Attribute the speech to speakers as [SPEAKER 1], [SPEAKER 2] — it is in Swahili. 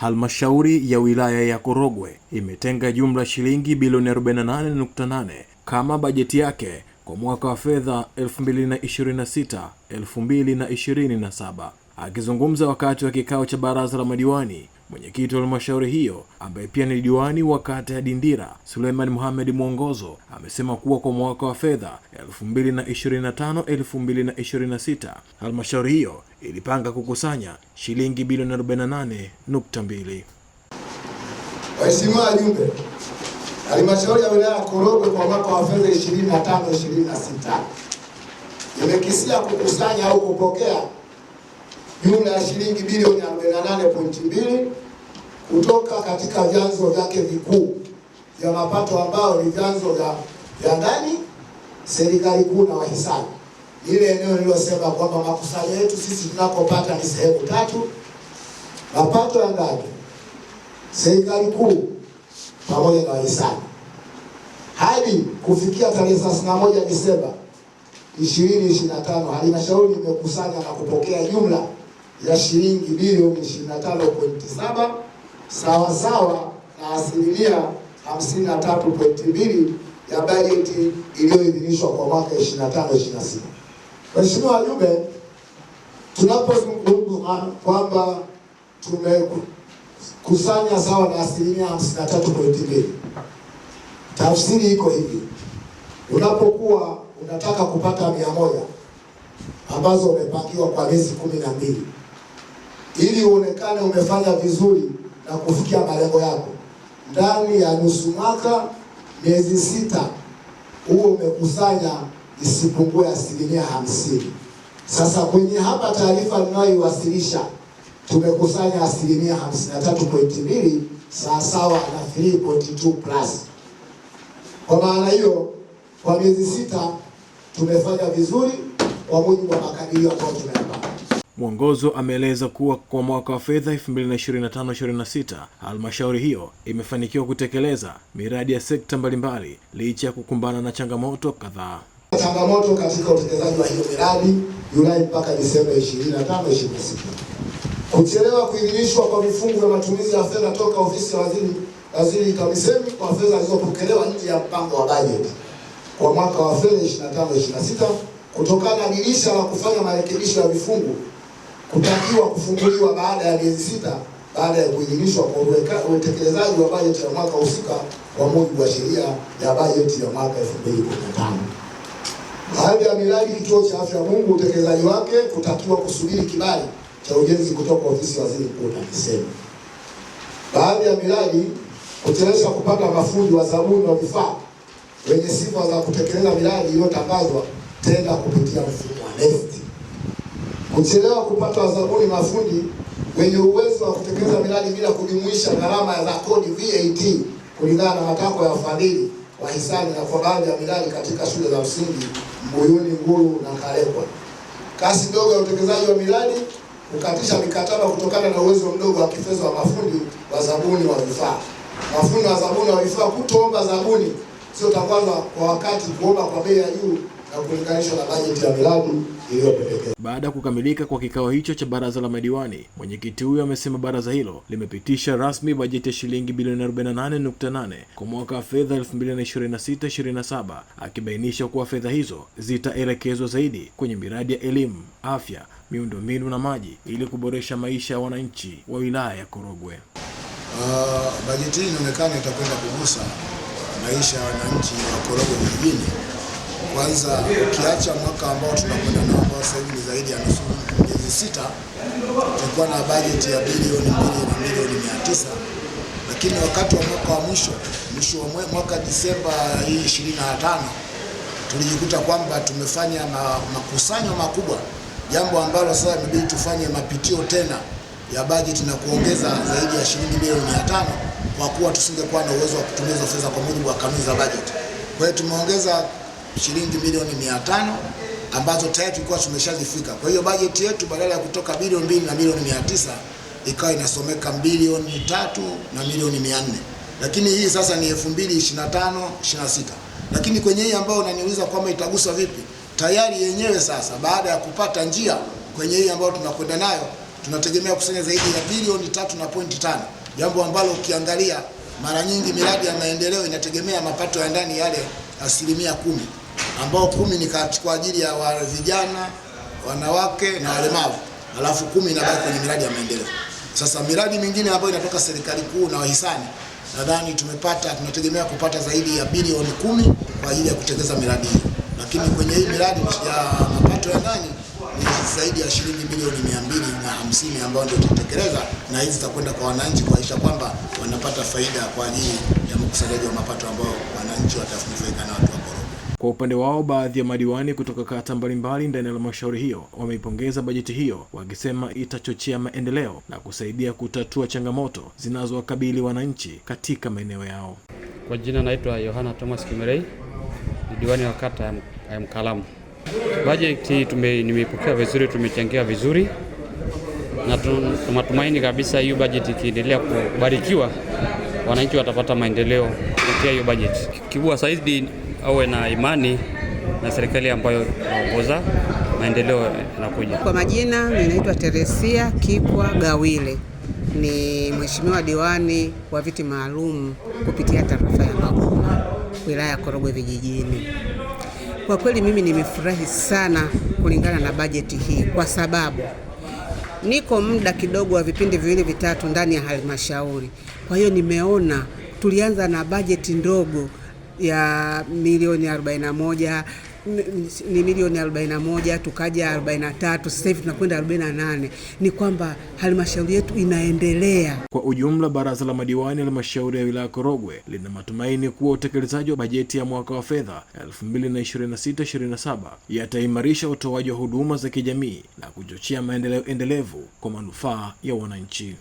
[SPEAKER 1] Halmashauri ya wilaya ya Korogwe imetenga jumla shilingi bilioni 48.8 kama bajeti yake kwa mwaka wa fedha 2026-2027. Akizungumza wakati wa kikao cha baraza la madiwani, mwenyekiti wa halmashauri hiyo ambaye pia ni diwani wa kata ya Dindira, Suleiman Mohamed Mwongozo, amesema kuwa kwa mwaka wa fedha 2025-2026 halmashauri hiyo ilipanga kukusanya shilingi bilioni 48.2.
[SPEAKER 2] Waheshimiwa wajumbe, halmashauri ya wilaya ya Korogwe kwa mwaka wa fedha 25-26 imekisia kukusanya au kupokea jumla ya shilingi bilioni 48.2 kutoka katika vyanzo vyake vikuu vya mapato ambao ni vyanzo vya ndani, serikali kuu na wahisani. Ile eneo nililosema kwamba makusanyo yetu sisi tunakopata ni sehemu tatu: mapato ya ndani, serikali kuu pamoja na wahisani. Hadi kufikia tarehe 31 Disemba 2025 halmashauri imekusanya na kupokea jumla ya shilingi bilioni 25.7 sawa sawa na asilimia 53.2 ya bajeti iliyoidhinishwa kwa mwaka 25-26. Mheshimiwa wajumbe, tunapozungumza kwamba tumekusanya sawa na asilimia 53.2, tafsiri iko hivi: unapokuwa unataka kupata 100 ambazo umepangiwa kwa miezi 12 ili uonekane umefanya vizuri na kufikia malengo yako, ndani ya nusu mwaka, miezi 6, huo umekusanya isipungue asilimia 50. Sasa kwenye hapa taarifa ninayoiwasilisha tumekusanya asilimia 53.2 sawa na 3.2 plus. Kwa maana hiyo kwa miezi 6 tumefanya vizuri kwa mujibu wa makadirio ambayo tumeyapanga.
[SPEAKER 1] Mwongozo ameeleza kuwa kwa mwaka wa fedha 2025-26 halmashauri hiyo imefanikiwa kutekeleza miradi ya sekta mbalimbali licha ya kukumbana na changamoto kadhaa.
[SPEAKER 2] Changamoto katika utekelezaji wa hiyo miradi Julai mpaka Disemba 25-26. Kuchelewa kuidhinishwa kwa vifungu vya matumizi ya fedha toka ofisi ya waziri TAMISEMI kwa fedha zilizopokelewa nje ya mpango wa bajeti kwa mwaka wa fedha 25-26 kutokana na dirisha la kufanya marekebisho ya vifungu kutakiwa kufunguliwa baada ya miezi 6 baada ya kuidhinishwa kwa utekelezaji wa bajeti ya mwaka husika kwa mujibu wa sheria ya bajeti ya mwaka 2015. Baadhi ya miradi kituo cha afya Mungu, utekelezaji wake kutakiwa kusubiri kibali cha ujenzi kutoka ofisi ya waziri mkuu TAMISEMI. Baadhi ya miradi kuchelewesha kupata mafundi wa zabuni wa vifaa wenye sifa za kutekeleza miradi iliyotangazwa tenda kupitia mfumo wa NeST. Kuchelewa kupata wazabuni mafundi wenye uwezo wa kutekeleza miradi bila kujumuisha gharama za kodi VAT kulingana na matakwa ya wafadhili wa hisani na kwa baadhi ya miradi katika shule za msingi Mbuyuni, Nguru na Karekwa. Kasi ndogo ya utekelezaji wa miradi, kukatisha mikataba kutokana na uwezo mdogo wa kifedha wa mafundi wa zabuni wa vifaa. Mafundi wa zabuni wa vifaa kutoomba zabuni sio tangazwa kwa wakati, kuomba kwa bei ya juu na kulinganishwa na bajeti ya miradi iliyopendekezwa.
[SPEAKER 1] Baada ya kukamilika kwa kikao hicho cha baraza la madiwani, mwenyekiti huyo amesema baraza hilo limepitisha rasmi bajeti ya shilingi bilioni 48.8 kwa mwaka wa fedha 2026-27, akibainisha kuwa fedha hizo zitaelekezwa zaidi kwenye miradi ya elimu, afya, miundombinu na maji ili kuboresha maisha ya wananchi wa wilaya ya Korogwe.
[SPEAKER 2] Bajeti hii inaonekana itakwenda kugusa maisha ya wananchi wa Korogwe vijijini. Kwanza ukiacha mwaka ambao tunakwenda nao ambao sasa hivi ni zaidi ya nusu miezi 6, tulikuwa na bajeti ya bilioni 2 na milioni 900, lakini wakati wa mwaka wa mwisho wa mwaka Disemba hii 25 tulijikuta kwamba tumefanya makusanyo makubwa, jambo ambalo sasa inabidi tufanye mapitio tena ya bajeti na kuongeza zaidi ya shilingi bilioni 500 kwa kuwa tusingekuwa na uwezo wa kutumia fedha kwa mujibu wa kanuni za bajeti. Kwa hiyo tumeongeza shilingi milioni 500 ambazo tayari tulikuwa tumeshazifika. Kwa hiyo bajeti yetu badala ya kutoka bilioni 2 na milioni 900 ikawa inasomeka bilioni 3 na milioni 400. Lakini hii sasa ni 2025-26. Lakini kwenye hii ambayo unaniuliza kwamba itagusa vipi, tayari yenyewe sasa baada ya kupata njia kwenye hii ambayo tunakwenda nayo tunategemea kusanya zaidi ya bilioni 3.5, jambo ambalo ukiangalia mara nyingi miradi ya maendeleo inategemea mapato ya ndani yale 10%, ambao 10 ni kwa ajili ya vijana, wanawake na walemavu, alafu 10 inabaki kwenye miradi ya maendeleo. Sasa miradi mingine ambayo inatoka serikali kuu na wahisani, nadhani tunategemea kupata zaidi ya bilioni 10 kwa ajili ya kutekeleza miradi hiyo. Lakini kwenye hii miradi ya mapato ya ndani ni zaidi ya shilingi bilioni 250 ambayo ndio tutatekeleza, na hizi zitakwenda kwa wananchi kuhakikisha kwamba wanapata faida kwa ajili ya mkusanyaji wa mapato ambao wananchi watanufaika na watu wa Korogwe.
[SPEAKER 1] Kwa upande wao, baadhi ya madiwani kutoka kata mbalimbali ndani ya halmashauri hiyo wameipongeza bajeti hiyo, wakisema itachochea maendeleo na kusaidia kutatua changamoto zinazowakabili wananchi katika maeneo yao.
[SPEAKER 3] Kwa jina naitwa Yohana Thomas Kimerei, ni diwani wa kata ya Mkalamu. Bajeti nimeipokea vizuri, tumechangia vizuri, na tunatumaini kabisa hiyo bajeti ikiendelea kubarikiwa, wananchi watapata maendeleo kupitia hiyo bajeti. Kikubwa zaidi awe na imani na serikali ambayo inaongoza, maendeleo yanakuja.
[SPEAKER 4] Kwa majina ninaitwa Teresia Kipwa Gawile, ni mheshimiwa diwani wa viti maalum kupitia tarafa ya Magoma, wilaya ya Korogwe vijijini. Kwa kweli mimi nimefurahi sana kulingana na bajeti hii, kwa sababu niko muda kidogo wa vipindi viwili vitatu ndani ya halmashauri. Kwa hiyo nimeona tulianza na bajeti ndogo ya milioni 41, ni milioni 41, tukaja 43, sasa hivi tunakwenda 48. Ni kwamba halmashauri yetu inaendelea.
[SPEAKER 1] Kwa ujumla, baraza la madiwani halmashauri ya wilaya Korogwe lina matumaini kuwa utekelezaji wa bajeti ya mwaka wa fedha 2026/27 yataimarisha utoaji wa huduma za kijamii na kuchochea maendeleo endelevu kwa manufaa ya wananchi.